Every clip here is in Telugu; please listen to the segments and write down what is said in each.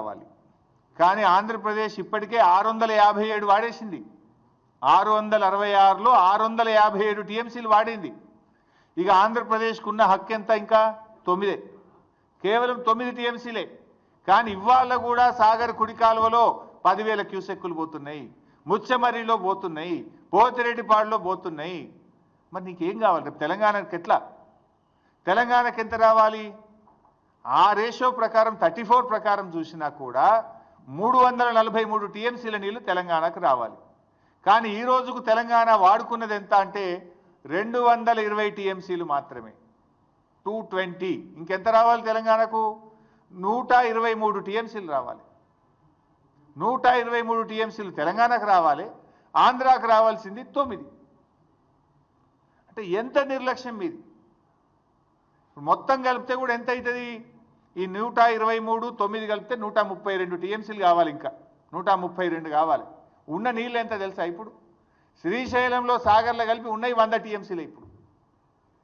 రావాలి. కానీ ఆంధ్రప్రదేశ్ ఇప్పటికే 657 వాడేసింది. 666లో 657 టీఎంసీలు వాడింది. ఇక ఆంధ్రప్రదేశ్కు ఉన్న హక్కు ఎంత? ఇంకా 9, కేవలం 9 టీఎంసీలే. కానీ ఇవాళ కూడా సాగర్ కుడి కాలువలో 10,000 క్యూసెక్కులు పోతున్నాయి, ముచ్చమర్రిలో పోతున్నాయి, పోతిరెడ్డిపాడులో పోతున్నాయి. మరి నీకేం కావాలి? రేపు తెలంగాణకి ఎట్లా? తెలంగాణకి ఎంత రావాలి? ఆ రేషియో ప్రకారం 34 ప్రకారం చూసినా కూడా 343 టీఎంసీల నీళ్లు తెలంగాణకు రావాలి. కానీ ఈ రోజుకు తెలంగాణ వాడుకున్నది ఎంత అంటే 220 టీఎంసీలు మాత్రమే, 220. ఇంకెంత రావాలి తెలంగాణకు? 123 టీఎంసీలు రావాలి. 123 టీఎంసీలు తెలంగాణకు రావాలి, ఆంధ్రాకు రావాల్సింది 9. అంటే ఎంత నిర్లక్ష్యం మీది? మొత్తం కలిపితే కూడా ఎంత అవుతుంది? ఈ 123, 9 కలిపితే 132 టీఎంసీలు కావాలి. ఇంకా 132 కావాలి. ఉన్న నీళ్ళు ఎంత తెలుసా? ఇప్పుడు శ్రీశైలంలో సాగర్లో కలిపి ఉన్నాయి 100 టీఎంసీలు. ఇప్పుడు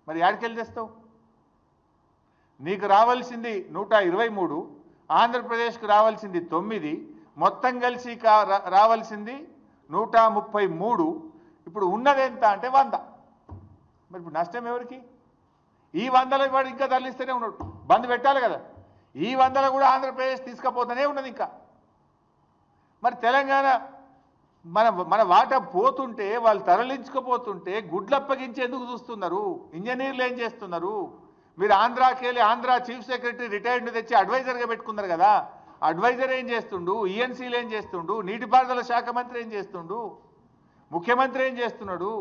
మరి యాడికెళ్ళి తెస్తావు? నీకు రావాల్సింది 123, ఆంధ్రప్రదేశ్కు రావాల్సింది 9, మొత్తం కలిసి రావాల్సింది 133. ఇప్పుడు ఉన్నది ఎంత అంటే 100. మరి ఇప్పుడు నష్టం ఎవరికి? ఈ 100లో వాడు ఇంకా తరలిస్తూనే ఉన్నాడు. బంద్ పెట్టాలి కదా. ఈ 100లో కూడా ఆంధ్రప్రదేశ్ తీసుకుపోతూనే ఉన్నది ఇంకా. మరి తెలంగాణ మన వాటా పోతుంటే, వాళ్ళు తరలించుకుపోతుంటే గుడ్లప్పగించి ఎందుకు చూస్తున్నారు? ఇంజనీర్లు ఏం చేస్తున్నారు? మీరు ఆంధ్రాకి వెళ్ళి ఆంధ్ర చీఫ్ సెక్రటరీ రిటైర్డ్ తెచ్చి అడ్వైజర్గా పెట్టుకున్నారు కదా. అడ్వైజర్ ఏం చేస్తుండు? ఈఎన్సీలు ఏం చేస్తుండు? నీటిపారుదల శాఖ మంత్రి ఏం చేస్తుండు? ముఖ్యమంత్రి ఏం చేస్తున్నాడు?